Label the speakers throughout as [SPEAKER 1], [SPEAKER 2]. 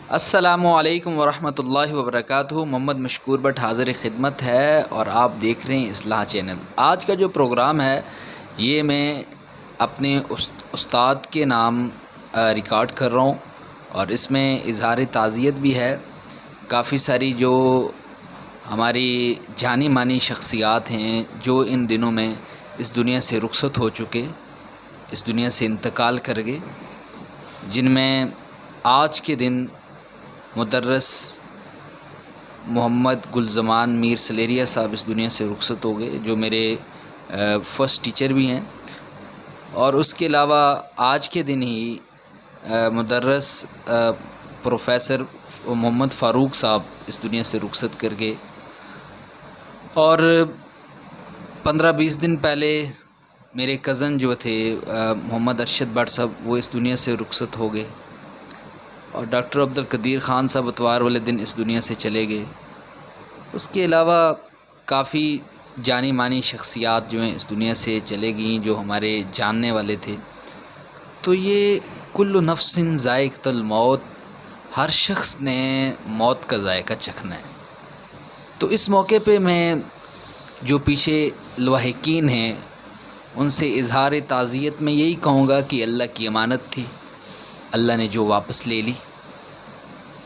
[SPEAKER 1] السلام علیکم ورحمۃ اللہ وبرکاتہ۔ محمد مشکور بٹ حاضر خدمت ہے اور آپ دیکھ رہے ہیں اصلاح چینل۔ آج کا جو پروگرام ہے یہ میں اپنے استاد کے نام ریکارڈ کر رہا ہوں اور اس میں اظہار تعزیت بھی ہے۔ کافی ساری جو ہماری جانی مانی شخصیات ہیں جو ان دنوں میں اس دنیا سے رخصت ہو چکے، اس دنیا سے انتقال کر گئے، جن میں آج کے دن مدرس محمد گلزمان میر سلیریا صاحب اس دنیا سے رخصت ہو گئے، جو میرے فرسٹ ٹیچر بھی ہیں۔ اور اس کے علاوہ آج کے دن ہی مدرس پروفیسر محمد فاروق صاحب اس دنیا سے رخصت کر گئے، اور 15-20 دن پہلے میرے کزن جو تھے محمد ارشد بٹ صاحب، وہ اس دنیا سے رخصت ہو گئے، اور ڈاکٹر عبدالقدیر خان صاحب اتوار والے دن اس دنیا سے چلے گئے۔ اس کے علاوہ کافی جانی مانی شخصیات جو ہیں اس دنیا سے چلے گئیں، جو ہمارے جاننے والے تھے۔ تو یہ کل نفس ذائقۃ الموت، ہر شخص نے موت کا ذائقہ چکھنا ہے۔ تو اس موقع پہ میں جو پیچھے لواحقین ہیں ان سے اظہار تعزیت میں یہی کہوں گا کہ اللہ کی امانت تھی، اللہ نے جو واپس لے لی،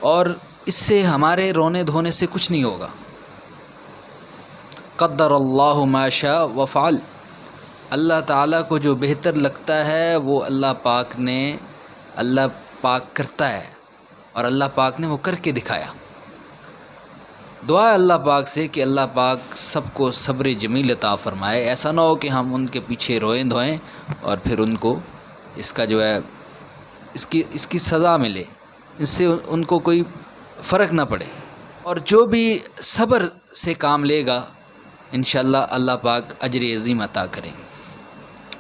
[SPEAKER 1] اور اس سے ہمارے رونے دھونے سے کچھ نہیں ہوگا۔ قدر اللہ ما شاء وفعل، اللہ تعالیٰ کو جو بہتر لگتا ہے وہ اللہ پاک کرتا ہے، اور اللہ پاک نے وہ کر کے دکھایا۔ دعا ہے اللہ پاک سے کہ اللہ پاک سب کو صبر جمیل عطا فرمائے، ایسا نہ ہو کہ ہم ان کے پیچھے روئیں دھوئیں اور پھر ان کو اس کا جو ہے اس کی سزا ملے، اس سے ان کو کوئی فرق نہ پڑے۔ اور جو بھی صبر سے کام لے گا انشاءاللہ اللہ پاک اجر عظیم عطا کریں۔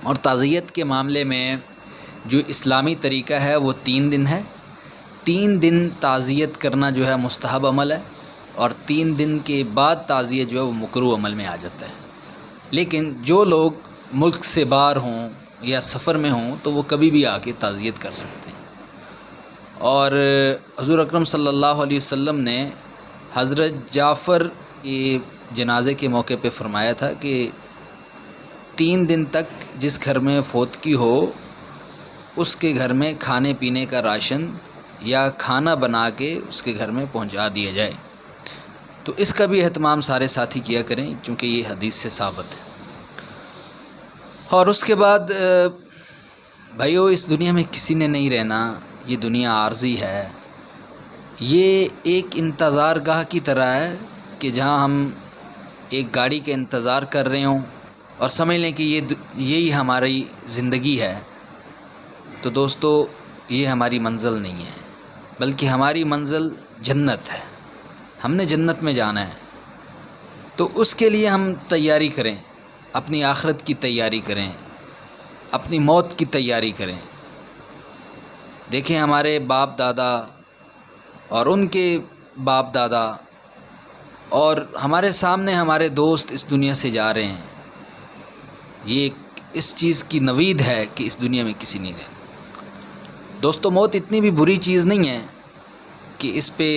[SPEAKER 1] اور تعزیت کے معاملے میں جو اسلامی طریقہ ہے وہ 3 دن ہے۔ 3 دن تعزیت کرنا جو ہے مستحب عمل ہے، اور 3 دن کے بعد تعزیت جو ہے وہ مکروہ عمل میں آ جاتا ہے۔ لیکن جو لوگ ملک سے باہر ہوں یا سفر میں ہوں تو وہ کبھی بھی آ کے تعزیت کر سکتے ہیں۔ اور حضور اکرم صلی اللہ علیہ وسلم نے حضرت جعفر کے جنازے کے موقع پہ فرمایا تھا کہ 3 دن تک جس گھر میں فوتگی ہو اس کے گھر میں کھانے پینے کا راشن یا کھانا بنا کے اس کے گھر میں پہنچا دیا جائے۔ تو اس کا بھی اہتمام سارے ساتھی کیا کریں، چونکہ یہ حدیث سے ثابت ہے۔ اور اس کے بعد بھائیو، اس دنیا میں کسی نے نہیں رہنا، یہ دنیا عارضی ہے۔ یہ ایک انتظار گاہ کی طرح ہے کہ جہاں ہم ایک گاڑی کا انتظار کر رہے ہوں اور سمجھ لیں کہ یہی ہماری زندگی ہے۔ تو دوستو، یہ ہماری منزل نہیں ہے، بلکہ ہماری منزل جنت ہے۔ ہم نے جنت میں جانا ہے، تو اس کے لیے ہم تیاری کریں، اپنی آخرت کی تیاری کریں، اپنی موت کی تیاری کریں۔ دیکھیں ہمارے باپ دادا اور ان کے باپ دادا اور ہمارے سامنے ہمارے دوست اس دنیا سے جا رہے ہیں۔ یہ اس چیز کی نوید ہے کہ اس دنیا میں کسی نہیں رہے۔ دوستو، موت اتنی بھی بری چیز نہیں ہے کہ اس پہ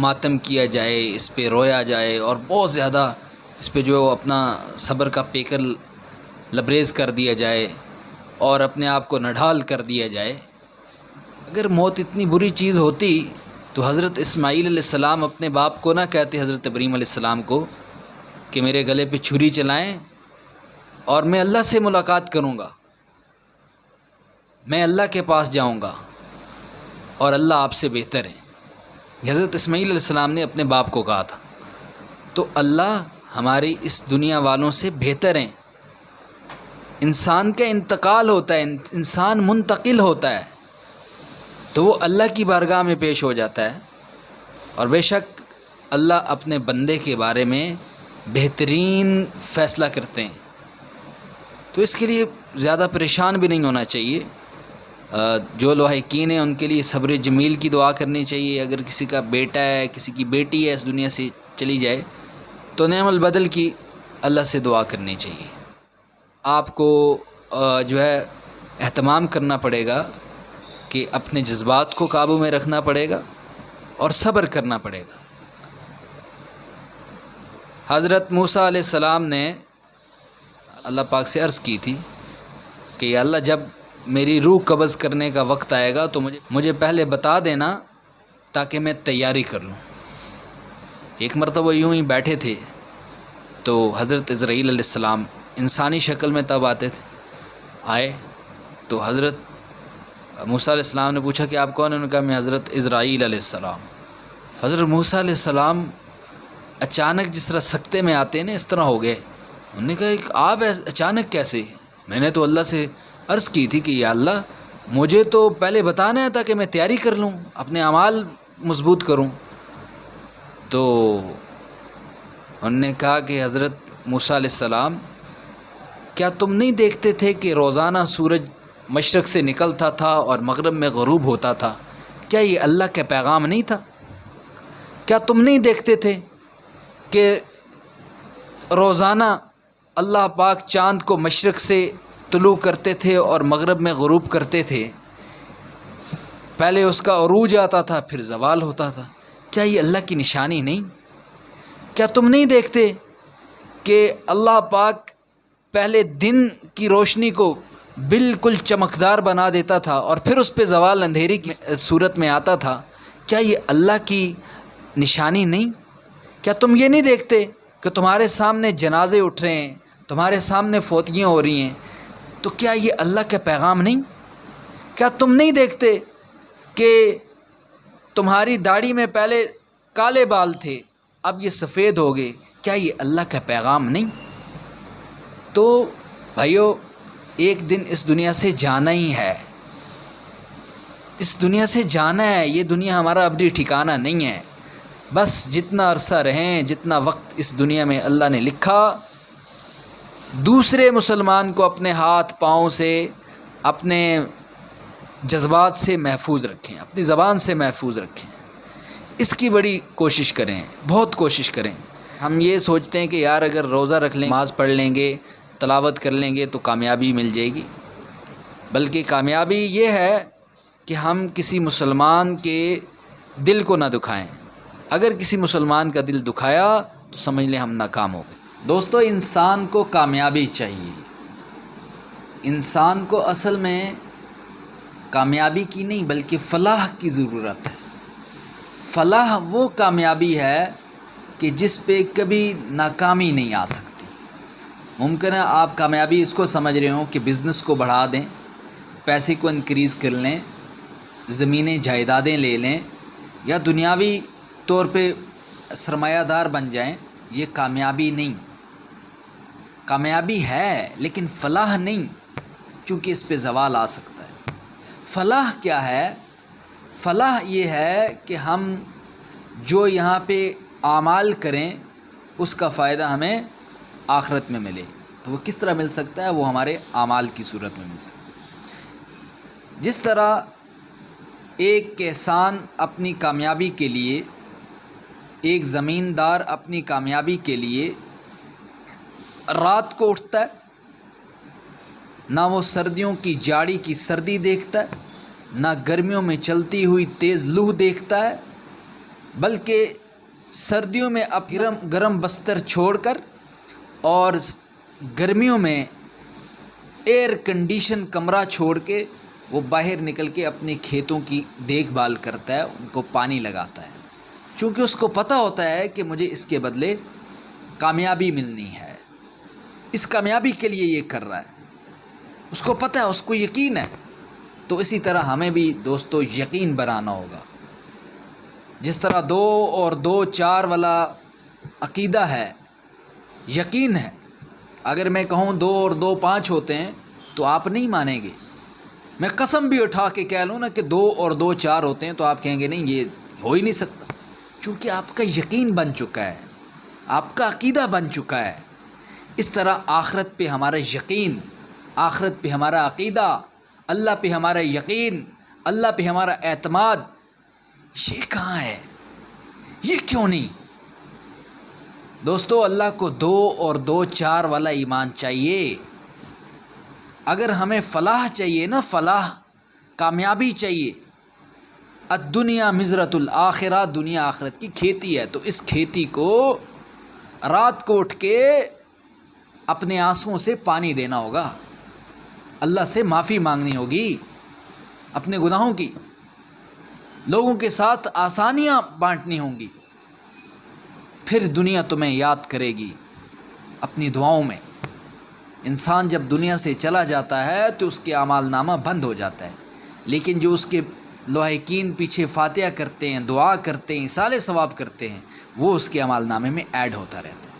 [SPEAKER 1] ماتم کیا جائے، اس پہ رویا جائے اور بہت زیادہ اس پہ جو اپنا صبر کا پیکر لبریز کر دیا جائے اور اپنے آپ کو نڈھال کر دیا جائے۔ اگر موت اتنی بری چیز ہوتی تو حضرت اسماعیل علیہ السلام اپنے باپ کو نہ کہتے، حضرت ابراہیم علیہ السلام کو، کہ میرے گلے پہ چھری چلائیں اور میں اللہ سے ملاقات کروں گا، میں اللہ کے پاس جاؤں گا اور اللہ آپ سے بہتر ہے۔ حضرت اسماعیل علیہ السلام نے اپنے باپ کو کہا تھا۔ تو اللہ ہماری اس دنیا والوں سے بہتر ہیں۔ انسان کا انتقال ہوتا ہے، انسان منتقل ہوتا ہے، تو وہ اللہ کی بارگاہ میں پیش ہو جاتا ہے، اور بے شک اللہ اپنے بندے کے بارے میں بہترین فیصلہ کرتے ہیں۔ تو اس کے لیے زیادہ پریشان بھی نہیں ہونا چاہیے۔ جو لواحقین ہیں ان کے لیے صبر جمیل کی دعا کرنی چاہیے۔ اگر کسی کا بیٹا ہے، کسی کی بیٹی ہے اس دنیا سے چلی جائے تو نعم البدل کی اللہ سے دعا کرنی چاہیے۔ آپ کو جو ہے اہتمام کرنا پڑے گا کہ اپنے جذبات کو قابو میں رکھنا پڑے گا، اور صبر کرنا پڑے گا۔ حضرت موسیٰ علیہ السلام نے اللہ پاک سے عرض کی تھی کہ یا اللہ جب میری روح قبض کرنے کا وقت آئے گا تو مجھے پہلے بتا دینا تاکہ میں تیاری کر لوں۔ ایک مرتبہ یوں ہی بیٹھے تھے تو حضرت عزرائیل علیہ السلام انسانی شکل میں تب آئے تو حضرت موسیٰ علیہ السلام نے پوچھا کہ آپ کون ہیں؟ انہوں نے کہا میں حضرت عزرائیل علیہ السلام۔ حضرت موسیٰ علیہ السلام اچانک جس طرح سکتے میں آتے ہیں نا اس طرح ہو گئے۔ انہوں نے کہا کہ آپ اچانک کیسے؟ میں نے تو اللہ سے عرض کی تھی کہ یا اللہ مجھے تو پہلے بتانا ہے تاکہ میں تیاری کر لوں، اپنے اعمال مضبوط کروں۔ تو انہوں نے کہا کہ حضرت موسیٰ علیہ السلام کیا تم نہیں دیکھتے تھے کہ روزانہ سورج مشرق سے نکلتا تھا اور مغرب میں غروب ہوتا تھا؟ کیا یہ اللہ کا پیغام نہیں تھا؟ کیا تم نہیں دیکھتے تھے کہ روزانہ اللہ پاک چاند کو مشرق سے طلوع کرتے تھے اور مغرب میں غروب کرتے تھے؟ پہلے اس کا عروج آتا تھا پھر زوال ہوتا تھا۔ کیا یہ اللہ کی نشانی نہیں؟ کیا تم نہیں دیکھتے کہ اللہ پاک پہلے دن کی روشنی کو بالکل چمکدار بنا دیتا تھا اور پھر اس پہ زوال اندھیری کی صورت میں آتا تھا؟ کیا یہ اللہ کی نشانی نہیں؟ کیا تم یہ نہیں دیکھتے کہ تمہارے سامنے جنازے اٹھ رہے ہیں، تمہارے سامنے فوتیاں ہو رہی ہیں؟ تو کیا یہ اللہ کا پیغام نہیں؟ کیا تم نہیں دیکھتے کہ تمہاری داڑھی میں پہلے کالے بال تھے اب یہ سفید ہو گئے؟ کیا یہ اللہ کا پیغام نہیں؟ تو بھائیو ایک دن اس دنیا سے جانا ہی ہے، اس دنیا سے جانا ہے۔ یہ دنیا ہمارا ابدی ٹھکانہ نہیں ہے۔ بس جتنا عرصہ رہیں، جتنا وقت اس دنیا میں اللہ نے لکھا، دوسرے مسلمان کو اپنے ہاتھ پاؤں سے، اپنے جذبات سے محفوظ رکھیں، اپنی زبان سے محفوظ رکھیں۔ اس کی بڑی کوشش کریں، بہت کوشش کریں۔ ہم یہ سوچتے ہیں کہ یار اگر روزہ رکھ لیں، نماز پڑھ لیں گے، تلاوت کر لیں گے تو کامیابی مل جائے گی، بلکہ کامیابی یہ ہے کہ ہم کسی مسلمان کے دل کو نہ دکھائیں۔ اگر کسی مسلمان کا دل دکھایا تو سمجھ لیں ہم ناکام ہو گئے۔ دوستو انسان کو کامیابی چاہیے، انسان کو اصل میں کامیابی کی نہیں بلکہ فلاح کی ضرورت ہے۔ فلاح وہ کامیابی ہے کہ جس پہ کبھی ناکامی نہیں آ سکتی۔ ممکن ہے آپ کامیابی اس کو سمجھ رہے ہوں کہ بزنس کو بڑھا دیں، پیسے کو انکریز کر لیں، زمینیں جائیدادیں لے لیں یا دنیاوی طور پہ سرمایہ دار بن جائیں۔ یہ کامیابی نہیں، کامیابی ہے لیکن فلاح نہیں، چونکہ اس پہ زوال آ سکتا ہے۔ فلاح کیا ہے؟ فلاح یہ ہے کہ ہم جو یہاں پہ اعمال کریں اس کا فائدہ ہمیں آخرت میں ملے۔ تو وہ کس طرح مل سکتا ہے؟ وہ ہمارے اعمال کی صورت میں مل سکتا ہے۔ جس طرح ایک کسان اپنی کامیابی کے لیے، ایک زمیندار اپنی کامیابی کے لیے رات کو اٹھتا ہے، نہ وہ سردیوں کی جاڑی کی سردی دیکھتا ہے، نہ گرمیوں میں چلتی ہوئی تیز لو دیکھتا ہے، بلکہ سردیوں میں اب گرم بستر چھوڑ کر اور گرمیوں میں ایئر کنڈیشن کمرہ چھوڑ کے وہ باہر نکل کے اپنے کھیتوں کی دیکھ بھال کرتا ہے، ان کو پانی لگاتا ہے، چونکہ اس کو پتہ ہوتا ہے کہ مجھے اس کے بدلے کامیابی ملنی ہے۔ اس کامیابی کے لیے یہ کر رہا ہے، اس کو پتہ ہے، اس کو یقین ہے۔ تو اسی طرح ہمیں بھی دوستو یقین بنانا ہوگا۔ جس طرح 2 اور 2 4 والا عقیدہ ہے، یقین ہے۔ اگر میں کہوں 2 اور 2 5 ہوتے ہیں تو آپ نہیں مانیں گے۔ میں قسم بھی اٹھا کے کہہ لوں نا کہ 2 اور 2 4 ہوتے ہیں تو آپ کہیں گے نہیں یہ ہو ہی نہیں سکتا، چونکہ آپ کا یقین بن چکا ہے، آپ کا عقیدہ بن چکا ہے۔ اس طرح آخرت پہ ہمارا یقین، آخرت پہ ہمارا عقیدہ، اللہ پہ ہمارا یقین، اللہ پہ ہمارا اعتماد، یہ کہاں ہے؟ یہ کیوں نہیں؟ دوستو اللہ کو 2 اور 2 4 والا ایمان چاہیے۔ اگر ہمیں فلاح چاہیے نا، فلاح کامیابی چاہیے، الدنیا مزرۃ الآخرہ، دنیا آخرت کی کھیتی ہے، تو اس کھیتی کو رات کو اٹھ کے اپنے آنسوؤں سے پانی دینا ہوگا، اللہ سے معافی مانگنی ہوگی اپنے گناہوں کی، لوگوں کے ساتھ آسانیاں بانٹنی ہوں گی، پھر دنیا تمہیں یاد کرے گی اپنی دعاؤں میں۔ انسان جب دنیا سے چلا جاتا ہے تو اس کے اعمال نامہ بند ہو جاتا ہے، لیکن جو اس کے لاحقین پیچھے فاتحہ کرتے ہیں، دعا کرتے ہیں، ایصال ثواب کرتے ہیں، وہ اس کے اعمال نامے میں ایڈ ہوتا رہتا ہے۔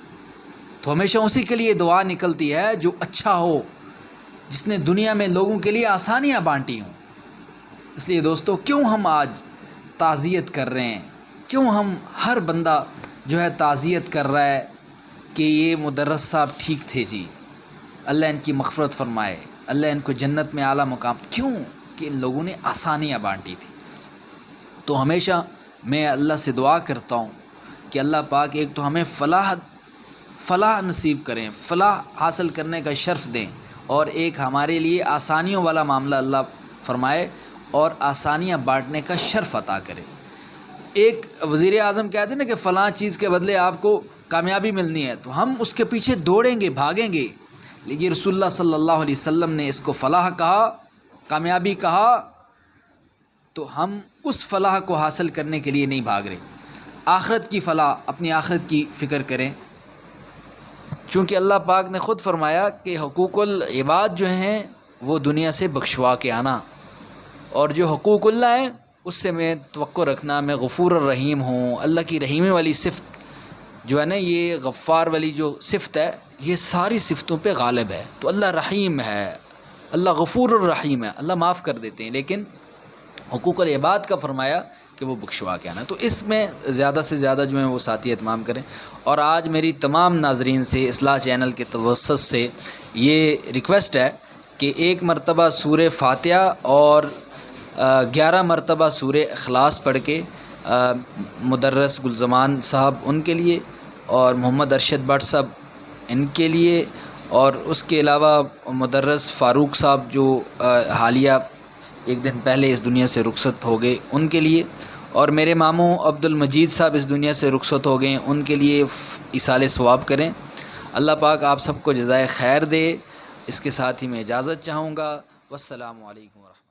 [SPEAKER 1] تو ہمیشہ اسی کے لیے دعا نکلتی ہے جو اچھا ہو، جس نے دنیا میں لوگوں کے لیے آسانیاں بانٹی ہوں۔ اس لیے دوستو، کیوں ہم آج تعزیت کر رہے ہیں، کیوں ہم ہر بندہ جو ہے تعزیت کر رہا ہے کہ یہ مدرس صاحب ٹھیک تھے جی، اللہ ان کی مغفرت فرمائے، اللہ ان کو جنت میں اعلیٰ مقام، کیوں کہ ان لوگوں نے آسانیاں بانٹی تھی۔ تو ہمیشہ میں اللہ سے دعا کرتا ہوں کہ اللہ پاک ایک تو ہمیں فلاح نصیب کریں، فلاح حاصل کرنے کا شرف دیں، اور ایک ہمارے لیے آسانیوں والا معاملہ اللہ فرمائے اور آسانیاں بانٹنے کا شرف عطا کرے۔ ایک وزیر اعظم کہتے ہیں نا کہ فلاں چیز کے بدلے آپ کو کامیابی ملنی ہے، تو ہم اس کے پیچھے دوڑیں گے، بھاگیں گے، لیکن رسول اللہ صلی اللہ علیہ وسلم نے اس کو فلاح کہا، کامیابی کہا، تو ہم اس فلاح کو حاصل کرنے کے لیے نہیں بھاگ رہے۔ آخرت کی فلاح، اپنی آخرت کی فکر کریں، چونکہ اللہ پاک نے خود فرمایا کہ حقوق العباد جو ہیں وہ دنیا سے بخشوا کے آنا، اور جو حقوق اللہ ہیں اس سے میں توقع رکھنا میں غفور الرحیم ہوں۔ اللہ کی رحیمی والی صفت جو ہے نا، یہ غفار والی جو صفت ہے، یہ ساری صفتوں پہ غالب ہے۔ تو اللہ رحیم ہے، اللہ غفور الرحیم ہے، اللہ معاف کر دیتے ہیں، لیکن حقوق العباد کا فرمایا کہ وہ بخشوا کے آنا۔ تو اس میں زیادہ سے زیادہ جو ہے وہ ساتھی اہتمام کریں۔ اور آج میری تمام ناظرین سے اصلاح چینل کے توسط سے یہ ریکویسٹ ہے کہ 1 مرتبہ سورہ فاتحہ اور 11 مرتبہ سورہ اخلاص پڑھ کے مدرس گلزمان صاحب ان کے لیے، اور محمد ارشد بٹ صاحب ان کے لیے، اور اس کے علاوہ مدرس فاروق صاحب جو حالیہ 1 دن پہلے اس دنیا سے رخصت ہو گئے، ان کے لیے، اور میرے ماموں عبد المجید صاحب اس دنیا سے رخصت ہو گئے، ان کے لیے ایصال ثواب کریں۔ اللہ پاک آپ سب کو جزائے خیر دے۔ اس کے ساتھ ہی میں اجازت چاہوں گا۔ والسلام علیکم ورحمۃ اللہ۔